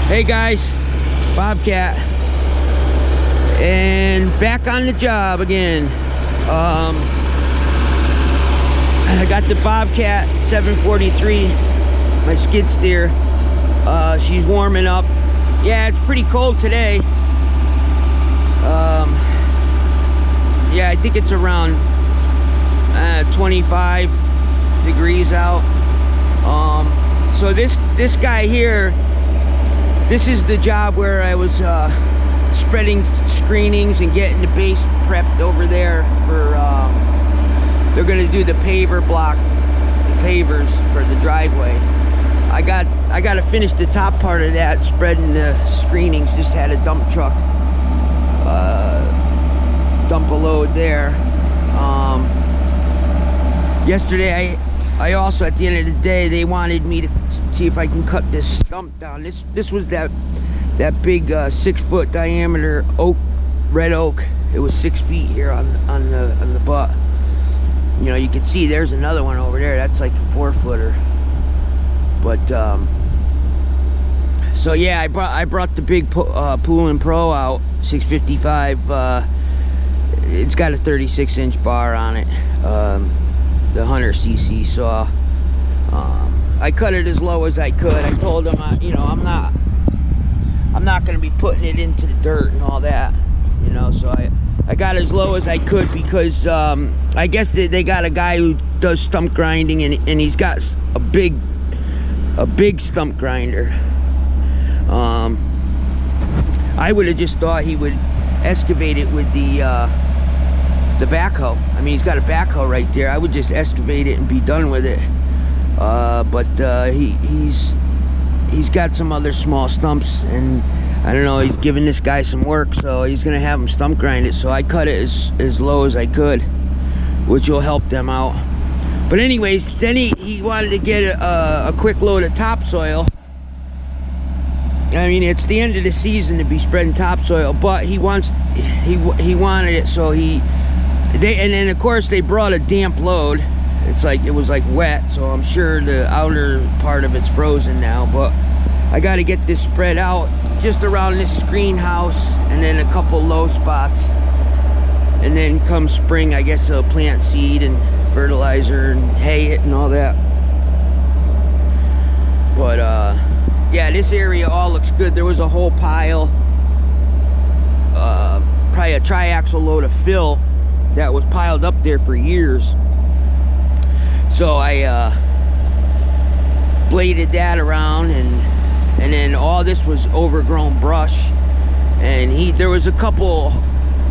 Hey guys, Bobcat, and back on the job again. I got the bobcat743, my skid steer. She's warming up. Yeah, it's pretty cold today. Yeah, I think it's around 25 degrees out. So this guy here, this is the job where I was spreading screenings and getting the base prepped over there for they're gonna do the paver block, the pavers for the driveway. I got to finish the top part of that, spreading the screenings. Just had a dump truck dump a load there. Yesterday I also, at the end of the day, they wanted me to see if I can cut this stump down. This was that big 6-foot diameter oak, red oak. It was 6 feet here on the butt. You know, you can see there's another one over there. That's like a 4-footer. But so yeah, I brought the big Pool & Pro out, 655. It's got a 36-inch bar on it. The 100cc saw. I cut it as low as I could. I told him, you know, I'm not going to be putting it into the dirt and all that, you know. So I got as low as I could because I guess they got a guy who does stump grinding, and he's got a big stump grinder. I would have just thought he would excavate it with the backhoe. I mean, he's got a backhoe right there. I would just excavate it and be done with it. But he's got some other small stumps, and I don't know, he's giving this guy some work, so he's gonna have him stump grind it. So I cut it as low as I could, which will help them out. But anyways, then he wanted to get a quick load of topsoil. I mean, it's the end of the season to be spreading topsoil, but he wanted it, so and then of course they brought a damp load. It was like wet, so I'm sure the outer part of it's frozen now. But I got to get this spread out just around this screen house, and then a couple low spots. And then come spring, I guess I'll plant seed and fertilizer and hay it and all that. But yeah, this area all looks good. There was a whole pile, probably a triaxle load of fill that was piled up there for years. So I bladed that around, and then all this was overgrown brush, and there was a couple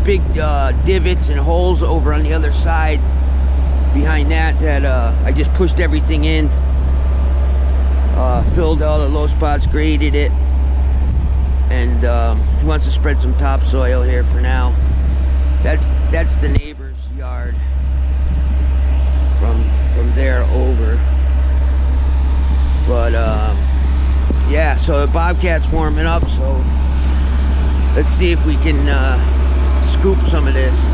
big divots and holes over on the other side behind that I just pushed everything in, filled all the low spots, graded it, and he wants to spread some topsoil here for now. That's the neighbor's yard from there over. But yeah, so the Bobcat's warming up, so let's see if we can scoop some of this.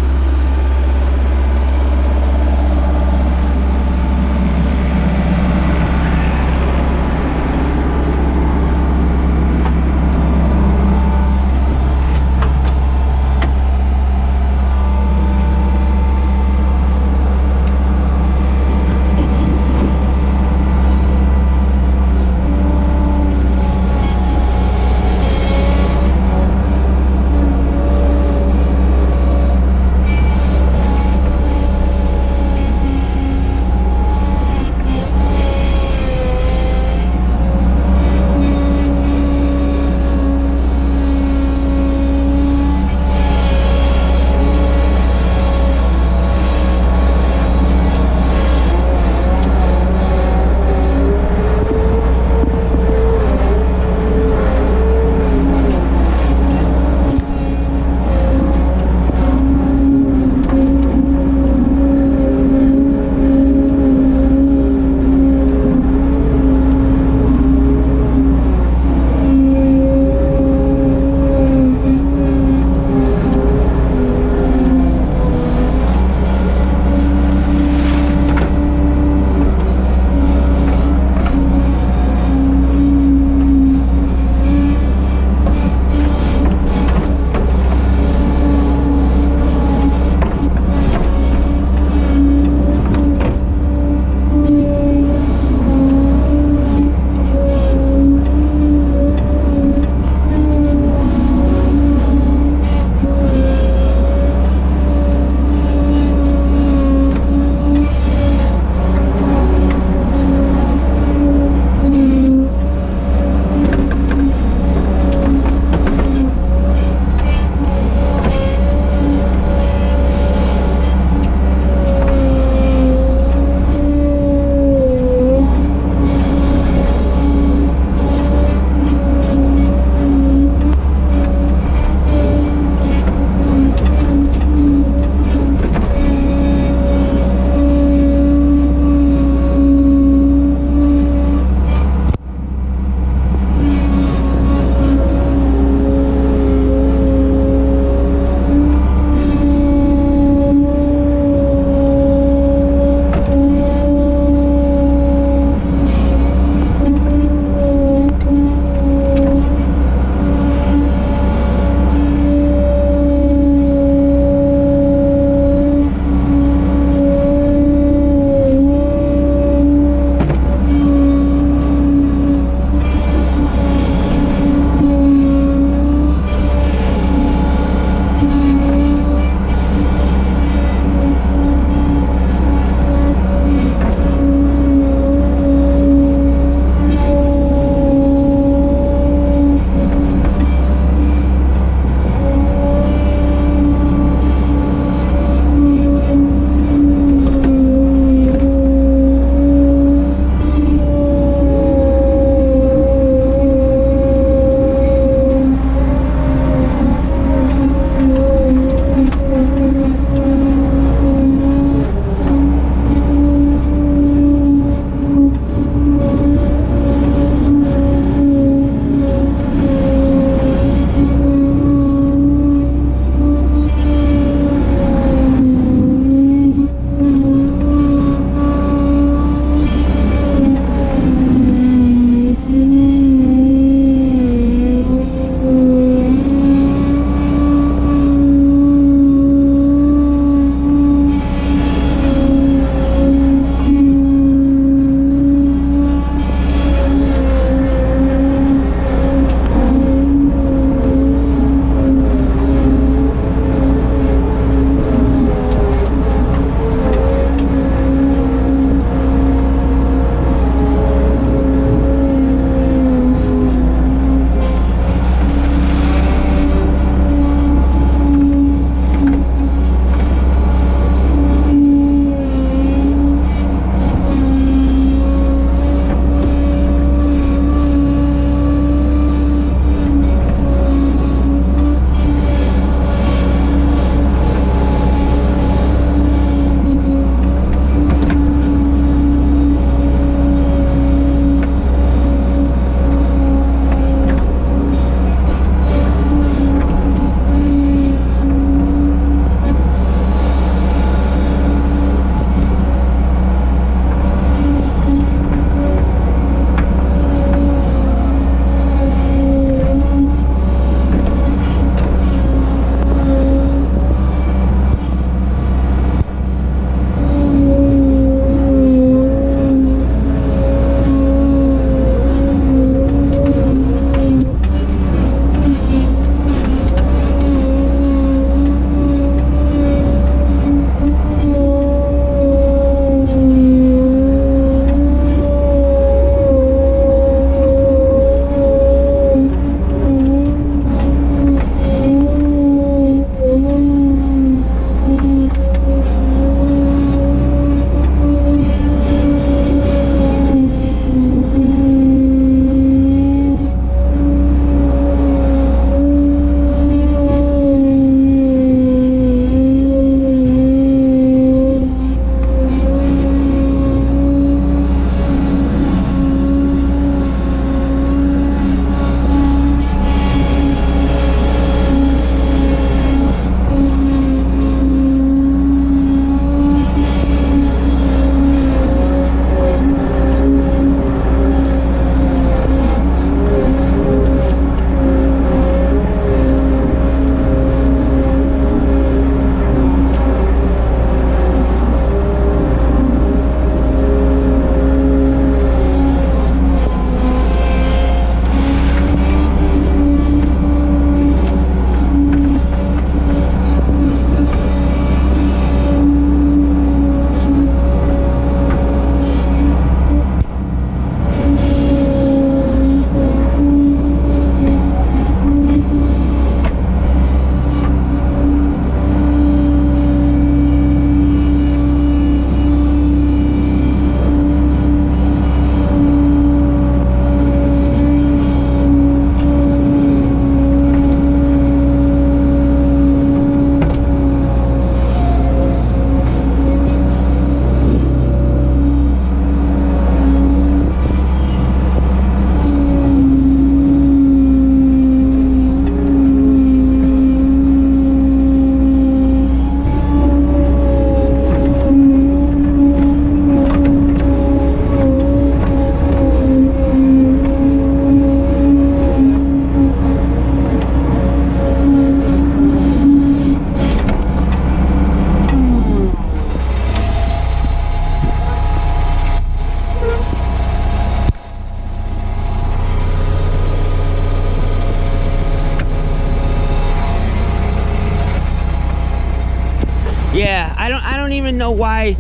I don't even know why.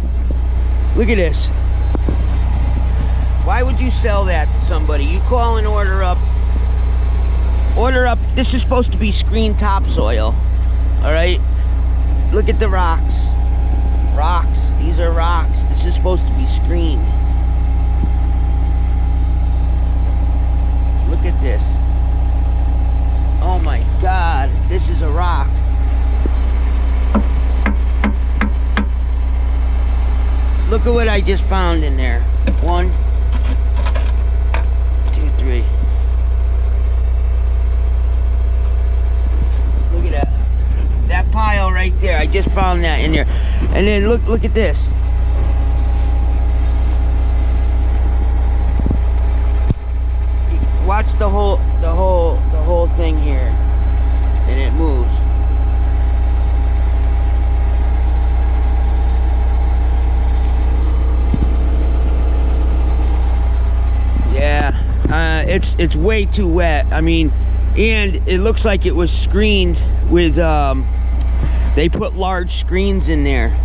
Look at this. Why would you sell that to somebody? You call an order up. Order up. This is supposed to be screened topsoil. All right. Look at the rocks. Rocks. These are rocks. This is supposed to be screened. Look at this. Oh my God. This is a rock. Look at what I just found in there. 1, 2, 3. Look at that. That pile right there. I just found that in there. And then look at this. Watch the whole thing here. And it moves. Yeah, it's way too wet. I mean, and it looks like it was screened with they put large screens in there.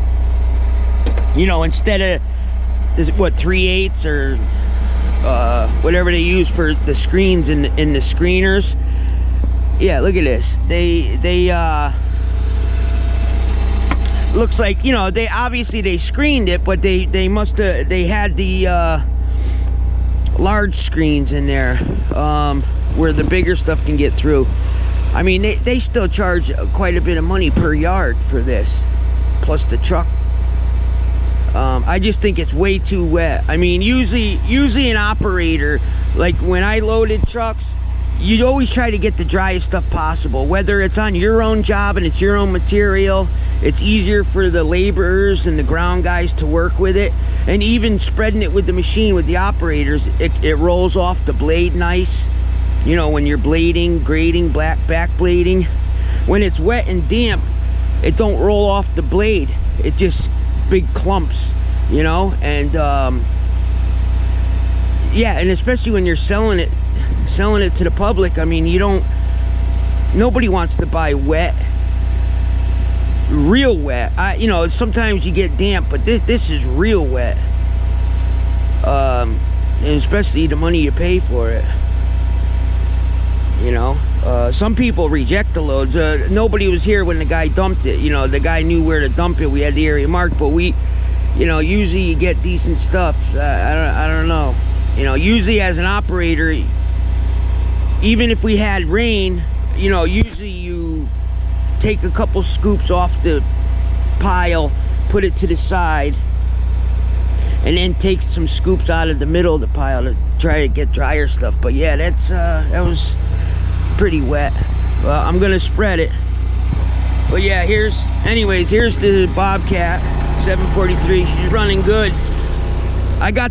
You know, instead of what 3/8 or whatever they use for the screens in the screeners. Yeah, look at this. They looks like, you know, they obviously screened it, but they must have, they had the large screens in there where the bigger stuff can get through. I mean, they still charge quite a bit of money per yard for this, plus the truck. I just think it's way too wet. I mean, usually an operator, like when I loaded trucks, you always try to get the driest stuff possible. Whether it's on your own job and it's your own material, it's easier for the laborers and the ground guys to work with it. And even spreading it with the machine, with the operators, it rolls off the blade nice. You know, when you're blading, grading, back blading. When it's wet and damp, it don't roll off the blade. It just big clumps, you know. And yeah, and especially when you're selling it to the public. I mean, nobody wants to buy wet, real wet. You know, sometimes you get damp, but this is real wet. And especially the money you pay for it. You know, some people reject the loads. Nobody was here when the guy dumped it. You know, the guy knew where to dump it. We had the area marked, but you know, usually you get decent stuff. I don't know. You know, usually as an operator, even if we had rain, you know, usually you take a couple scoops off the pile, put it to the side, and then take some scoops out of the middle of the pile to try to get drier stuff. But yeah, that was pretty wet. Well, I'm gonna spread it. But yeah, here's the Bobcat 743. She's running good. I got